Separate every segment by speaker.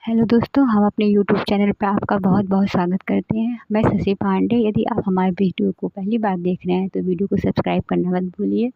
Speaker 1: Hello दोस्तों, हम अपने यूट्यूब चैनल पे आपका बहुत बहुत स्वागत करते हैं। मैं शशि पांडे। यदि आप हमारे वीडियो को पहली बार देख रहे हैं तो वीडियो को सब्सक्राइब करना मत भूलिए।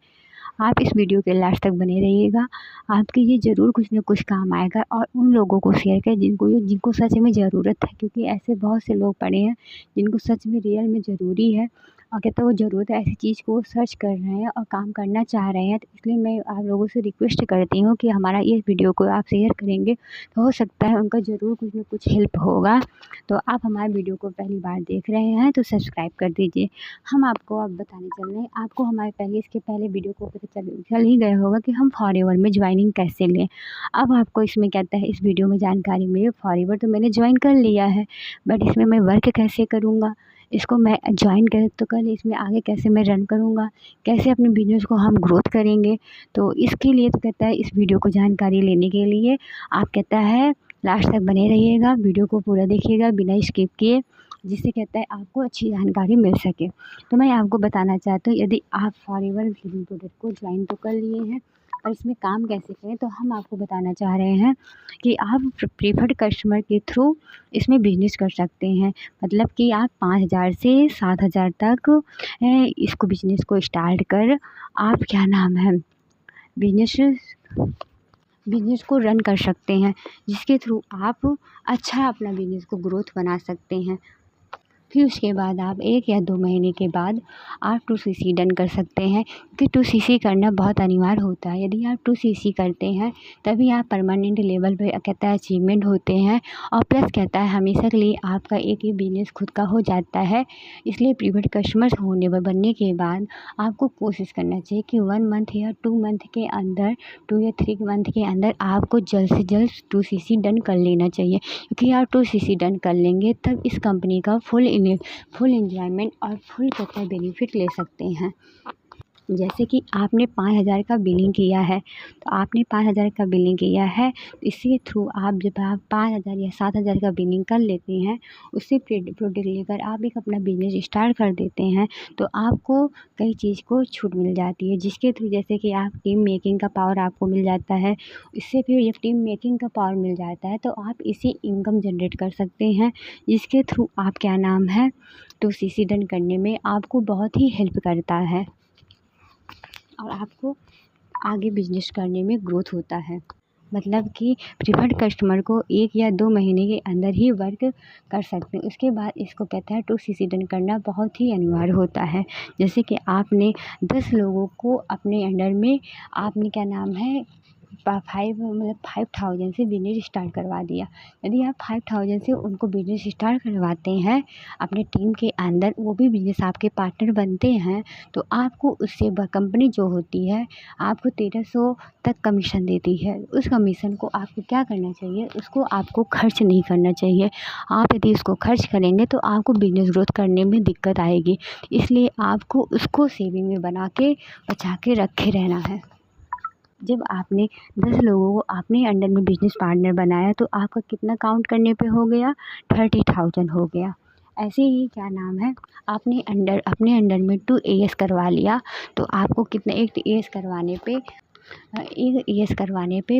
Speaker 1: आप इस वीडियो के लास्ट तक बने रहिएगा। आपके ये ज़रूर कुछ न कुछ काम आएगा और उन लोगों को शेयर करें जिनको सच में ज़रूरत है, क्योंकि ऐसे बहुत से लोग पड़े हैं जिनको सच में रियल में ज़रूरी है और कहते हैं वो ज़रूरत है, ऐसी चीज़ को सर्च कर रहे हैं और काम करना चाह रहे हैं। तो इसलिए मैं आप लोगों से रिक्वेस्ट करती हूँ कि हमारा ये वीडियो को आप शेयर करेंगे तो हो सकता है उनका ज़रूर कुछ न कुछ हेल्प होगा। तो आप हमारे वीडियो को पहली बार देख रहे हैं तो सब्सक्राइब कर दीजिए। हम आपको अब बताने चल रहे हैं, आपको हमारे इसके पहले वीडियो को पता चल ही गया होगा कि हम फॉरएवर में ज्वाइनिंग कैसे लें। अब आपको इसमें कहता है इस वीडियो में जानकारी मिली। फॉरएवर तो मैंने ज्वाइन कर लिया है, बट इसमें मैं वर्क कैसे करूँगा, इसको मैं ज्वाइन कर तो कर, इसमें आगे कैसे मैं रन करूँगा, कैसे अपने बिजनेस को हम ग्रोथ करेंगे। तो इसके लिए तो कहता है इस वीडियो को जानकारी लेने के लिए आप कहता है लास्ट तक बने रहिएगा, वीडियो को पूरा देखिएगा बिना स्किप किए, जिससे कहता है आपको अच्छी जानकारी मिल सके। तो मैं आपको बताना चाहती हूँ, यदि आप फॉरएवर लिविंग प्रोडक्ट को ज्वाइन तो कर लिए हैं और इसमें काम कैसे करें, तो हम आपको बताना चाह रहे हैं कि आप प्रीफर्ड कस्टमर के थ्रू इसमें बिजनेस कर सकते हैं। मतलब कि आप 5,000 से 7,000 तक इसको बिजनेस को स्टार्ट कर आप क्या नाम है बिजनेस को रन कर सकते हैं, जिसके थ्रू आप अच्छा अपना बिजनेस को ग्रोथ बना सकते हैं। फिर उसके बाद आप 1 या 2 महीने के बाद आप 2cc डन कर सकते हैं, क्योंकि 2cc करना बहुत अनिवार्य होता है। यदि आप 2cc करते हैं तभी आप परमानेंट लेवल पे कहता है अचीवमेंट होते हैं, और प्लस कहता है हमेशा के लिए आपका एक ही बिजनेस खुद का हो जाता है। इसलिए प्रीपेड कस्टमर्स बनने के बाद आपको कोशिश करना चाहिए कि 1 मंथ या 2 मंथ के अंदर, 2 या 3 मंथ के अंदर आपको जल्द से जल्द 2cc डन कर लेना चाहिए, क्योंकि आप 2cc डन कर लेंगे तब इस कंपनी का फुल एंजॉयमेंट और फुल कहता है बेनिफिट ले सकते हैं। जैसे कि आपने 5,000 का बिलिंग किया है, तो आपने 5,000 का बिलिंग किया है, इसी थ्रू आप जब आप 5,000 या 7,000 का बिलिंग कर लेते हैं, उससे प्रोडक्ट लेकर आप एक अपना बिजनेस स्टार्ट कर देते हैं, तो आपको कई चीज़ को छूट मिल जाती है, जिसके थ्रू जैसे कि आप टीम मेकिंग का पावर आपको मिल जाता है। इससे फिर जब टीम मेकिंग का पावर मिल जाता है तो आप इसे इनकम जनरेट कर सकते हैं, जिसके थ्रू आप क्या नाम है 2cc डन करने में आपको बहुत ही हेल्प करता है और आपको आगे बिजनेस करने में ग्रोथ होता है। मतलब कि प्रीफर्ड कस्टमर को 1 या 2 महीने के अंदर ही वर्क कर सकते हैं। उसके बाद इसको कहता है 2cc डन करना बहुत ही अनिवार्य होता है। जैसे कि आपने 10 लोगों को अपने अंडर में आपने क्या नाम है 5,000 से बिजनेस स्टार्ट करवा दिया। यदि आप 5,000 से उनको बिजनेस स्टार्ट करवाते हैं अपने टीम के अंदर, वो भी बिजनेस आपके पार्टनर बनते हैं, तो आपको उससे कंपनी जो होती है आपको 1,300 तक कमीशन देती है। उस कमीशन को आपको क्या करना चाहिए, उसको आपको खर्च नहीं करना चाहिए। आप यदि उसको खर्च करेंगे तो आपको बिजनेस ग्रोथ करने में दिक्कत आएगी, इसलिए आपको उसको सेविंग में बना के बचा के रखे रहना है। जब आपने 10 लोगों को अपने अंडर में बिजनेस पार्टनर बनाया तो आपका कितना काउंट करने पे हो गया, 30,000 हो गया। ऐसे ही क्या नाम है आपने अपने अंडर में 2 एएस करवा लिया, तो आपको कितना एक एएस करवाने पे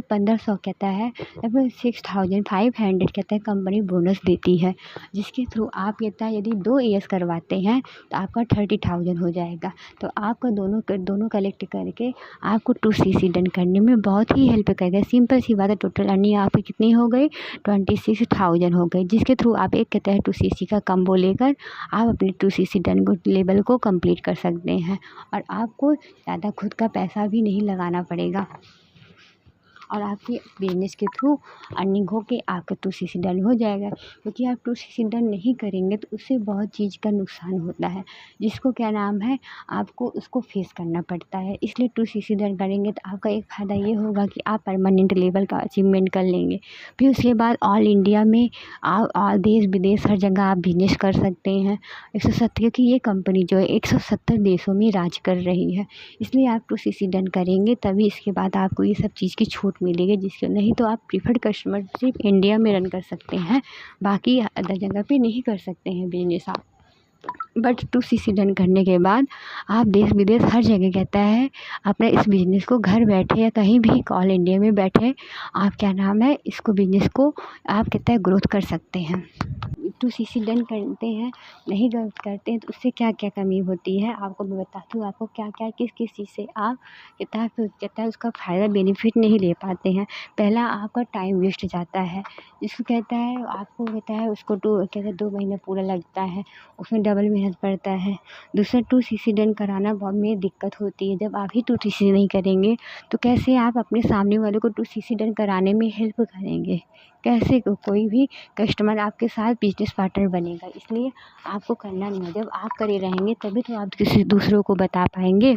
Speaker 1: 1,500 कहता है, लगभग 6,500 कहता है कंपनी बोनस देती है, जिसके थ्रू आप कहता है यदि 2 एएस करवाते हैं तो आपका 30,000 हो जाएगा। तो आपका दोनों कलेक्ट करके आपको 2cc डन करने में बहुत ही हेल्प करेगा। सिंपल सी बात है, टोटल अर्निंग आपकी कितनी हो गई, 26,000 हो गई, जिसके थ्रू आप एक कहता है 2cc का कम्बो लेकर आप अपने 2cc डन लेवल को कंप्लीट कर सकते हैं और आपको ज़्यादा खुद का पैसा भी नहीं लगाना पड़ेगा और आपके बिजनेस के थ्रू अर्निंग हो के आपका 2cc डन हो जाएगा। क्योंकि आप 2cc डन नहीं करेंगे तो उससे बहुत चीज़ का नुकसान होता है, जिसको क्या नाम है आपको उसको फेस करना पड़ता है। इसलिए 2cc डन करेंगे तो आपका एक फ़ायदा ये होगा कि आप परमानेंट लेवल का अचीवमेंट कर लेंगे। फिर उसके बाद ऑल इंडिया में देश विदेश हर जगह आप बिजनेस कर सकते हैं। 170, क्योंकि ये कंपनी जो है 170 देशों में राज कर रही है, इसलिए आप 2cc डन करेंगे तभी इसके बाद आपको ये सब चीज़ की छूट मिलेगी, जिसके नहीं तो आप प्रीफर्ड कस्टमर सिर्फ इंडिया में रन कर सकते हैं, बाकी अदर जगह पे नहीं कर सकते हैं बिजनेस आप। बट 2cc डन करने के बाद आप देश विदेश हर जगह कहता है अपने इस बिज़नेस को घर बैठे या कहीं भी ऑल इंडिया में बैठे आप क्या नाम है इसको बिज़नेस को आप कहता है ग्रोथ कर सकते हैं। 2cc डन करते हैं नहीं ग्रोथ करते हैं तो उससे क्या क्या कमी होती है आपको मैं बताती हूँ। आपको क्या क्या किस किस चीज़ से आप कहता है उसका फ़ायदा बेनिफिट नहीं ले पाते हैं। पहला आपका टाइम वेस्ट जाता है, जिसको कहता है आपको कहता है उसको कहता है 2 महीना पूरा लगता है, उसमें डबल मेहनत पड़ता है। दूसरा 2cc डन कराना बहुत में दिक्कत होती है। जब आप ही 2cc नहीं करेंगे तो कैसे आप अपने सामने वाले को 2cc डन कराने में हेल्प करेंगे? कैसे कोई भी कस्टमर आपके साथ बिज़नेस पार्टनर बनेगा? इसलिए आपको करना नहीं है। जब आप करे रहेंगे तभी तो आप किसी दूसरों को बता पाएंगे।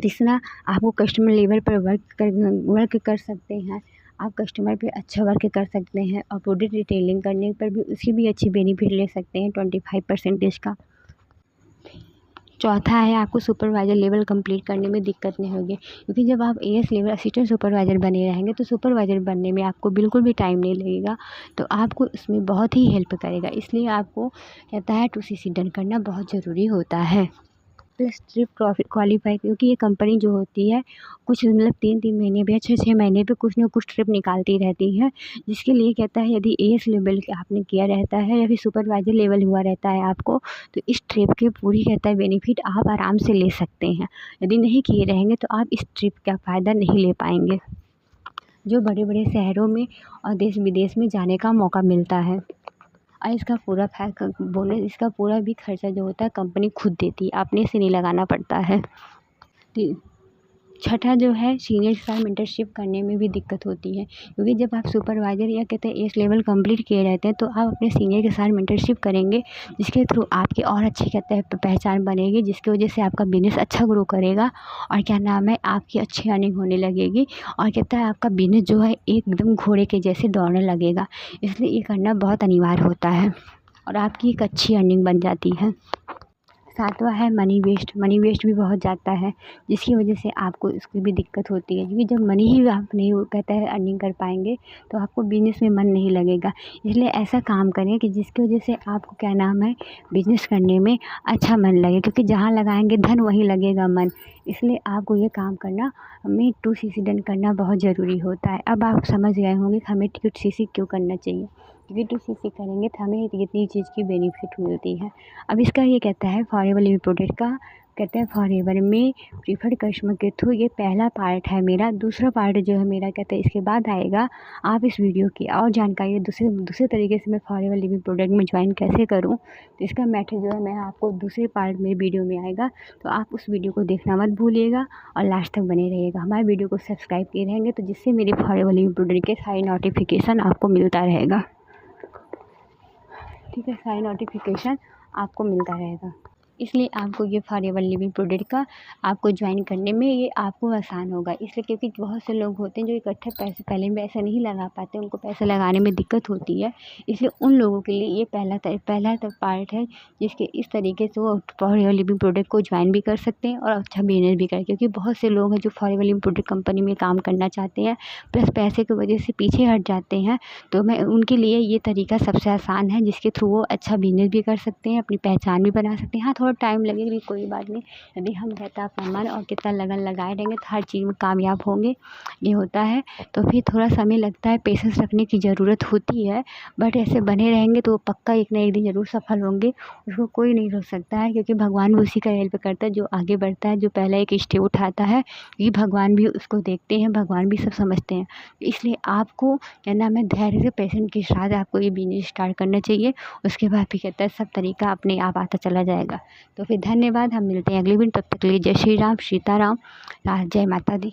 Speaker 1: तीसरा आपको कस्टमर लेवल पर वर्क कर सकते हैं। आप कस्टमर पे अच्छा वर्क कर सकते हैं और प्रोडक्ट डिटेलिंग करने पर भी उसकी भी अच्छी बेनिफिट ले सकते हैं 25% का। चौथा है आपको सुपरवाइज़र लेवल कंप्लीट करने में दिक्कत नहीं होगी, क्योंकि जब आप एएस लेवल असिस्टेंट सुपरवाइज़र बने रहेंगे तो सुपरवाइज़र बनने में आपको बिल्कुल भी टाइम नहीं लगेगा, तो आपको इसमें बहुत ही हेल्प करेगा। इसलिए आपको कहता है 2cc डन करना बहुत ज़रूरी होता है। प्लस ट्रिप क्वालीफाई, क्योंकि ये कंपनी जो होती है कुछ मतलब 3-3 महीने पे या 6-6 महीने पे कुछ ना कुछ ट्रिप निकालती रहती है, जिसके लिए कहता है यदि एएस लेवल आपने किया रहता है या फिर सुपरवाइज़र लेवल हुआ रहता है आपको, तो इस ट्रिप की पूरी कहता है बेनिफिट आप आराम से ले सकते हैं। यदि नहीं किए रहेंगे तो आप इस ट्रिप का फ़ायदा नहीं ले पाएंगे, जो बड़े बड़े शहरों में और देश विदेश में जाने का मौका मिलता है। और इसका पूरा बोनस इसका पूरा भी खर्चा जो होता है कंपनी खुद देती है, अपने से नहीं लगाना पड़ता है। छठा जो है सीनियर के साथ मेंटरशिप करने में भी दिक्कत होती है, क्योंकि जब आप सुपरवाइज़र या कहते हैं एस लेवल कंप्लीट किए रहते हैं तो आप अपने सीनियर के साथ मेंटरशिप करेंगे, जिसके थ्रू आपकी और अच्छी कहते हैं पहचान बनेगी, जिसकी वजह से आपका बिज़नेस अच्छा ग्रो करेगा और क्या नाम है आपकी अच्छी अर्निंग होने लगेगी और कहता है आपका बिज़नेस जो है एकदम घोड़े के जैसे दौड़ने लगेगा। इसलिए ये करना बहुत अनिवार्य होता है और आपकी एक अच्छी अर्निंग बन जाती है। सातवां है मनी वेस्ट भी बहुत जाता है, जिसकी वजह से आपको इसकी भी दिक्कत होती है, क्योंकि जब मनी ही आप नहीं कहता है अर्निंग कर पाएंगे तो आपको बिज़नेस में मन नहीं लगेगा। इसलिए ऐसा काम करें कि जिसकी वजह से आपको क्या नाम है बिज़नेस करने में अच्छा मन लगे, क्योंकि जहाँ लगाएंगे धन वहीं लगेगा मन। इसलिए आपको ये काम करना हमें 2cc डन करना बहुत ज़रूरी होता है। अब आप समझ गए होंगे कि हमें 2cc क्यों करना चाहिए, क्योंकि 2cc करेंगे तो हमें इतनी चीज़ की बेनिफिट मिलती है। अब इसका ये कहता है फॉरएवर लिविंग प्रोडक्ट का कहते हैं फॉरएवर में प्रीफर्ड कस्टमर के थ्रू, ये पहला पार्ट है मेरा। दूसरा पार्ट जो है मेरा कहते हैं इसके बाद आएगा। आप इस वीडियो की और जानकारी दूसरे तरीके से मैं फॉरएवर लिविंग प्रोडक्ट में ज्वाइन कैसे करूं, तो इसका मैटर जो है मैं आपको दूसरे पार्ट में वीडियो में आएगा, तो आप उस वीडियो को देखना मत भूलिएगा और लास्ट तक बने रहिएगा। हमारे वीडियो को सब्सक्राइब किए रहेंगे तो जिससे मेरे फॉरएवर लिविंग प्रोडक्ट के सारी नोटिफिकेशन आपको मिलता रहेगा। ठीक है, सारी नोटिफिकेशन आपको मिलता रहेगा। इसलिए आपको ये फॉरएवर लिविंग प्रोडक्ट का आपको ज्वाइन करने में ये आपको आसान होगा, इसलिए क्योंकि बहुत से लोग होते हैं जो इकट्ठे पैसे पहले में ऐसा नहीं लगा पाते, उनको पैसे लगाने में दिक्कत होती है। इसलिए उन लोगों के लिए ये पहला पार्ट है, जिसके इस तरीके से वो फॉरएवर लिविंग प्रोडक्ट को ज्वाइन भी कर सकते हैं और अच्छा बिजनेस भी करें, क्योंकि बहुत से लोग हैं जो फॉरएवर लिविंग प्रोडक्ट कंपनी में काम करना चाहते हैं प्लस पैसे की वजह से पीछे हट जाते हैं। तो मैं उनके लिए ये तरीका सबसे आसान है, जिसके थ्रू वो अच्छा बिजनेस भी कर सकते हैं, अपनी पहचान भी बना सकते हैं। हाँ, थोड़ा टाइम लगेगा भी कोई बात नहीं, यदि हम कहता अपना मन और कितना लगन लगाए रहेंगे तो हर चीज़ में कामयाब होंगे। ये होता है, तो फिर थोड़ा समय लगता है, पेशेंस रखने की ज़रूरत होती है, बट ऐसे बने रहेंगे तो पक्का एक ना एक दिन ज़रूर सफल होंगे। उसको कोई नहीं रोक सकता है, क्योंकि भगवान भी उसी का हेल्प करता है जो आगे बढ़ता है, जो पहला एक स्टेप उठाता है, ये भगवान भी उसको देखते हैं, भगवान भी सब समझते हैं। इसलिए आपको क्या नाम है धैर्य से पेशेंट के साथ आपको ये बिजनेस स्टार्ट करना चाहिए। उसके बाद भी कहता है सब तरीका अपने आप आता चला जाएगा। तो फिर धन्यवाद, हम मिलते हैं अगले दिन, तब तक के लिए जय श्री राम, सीताराम, जय माता दी।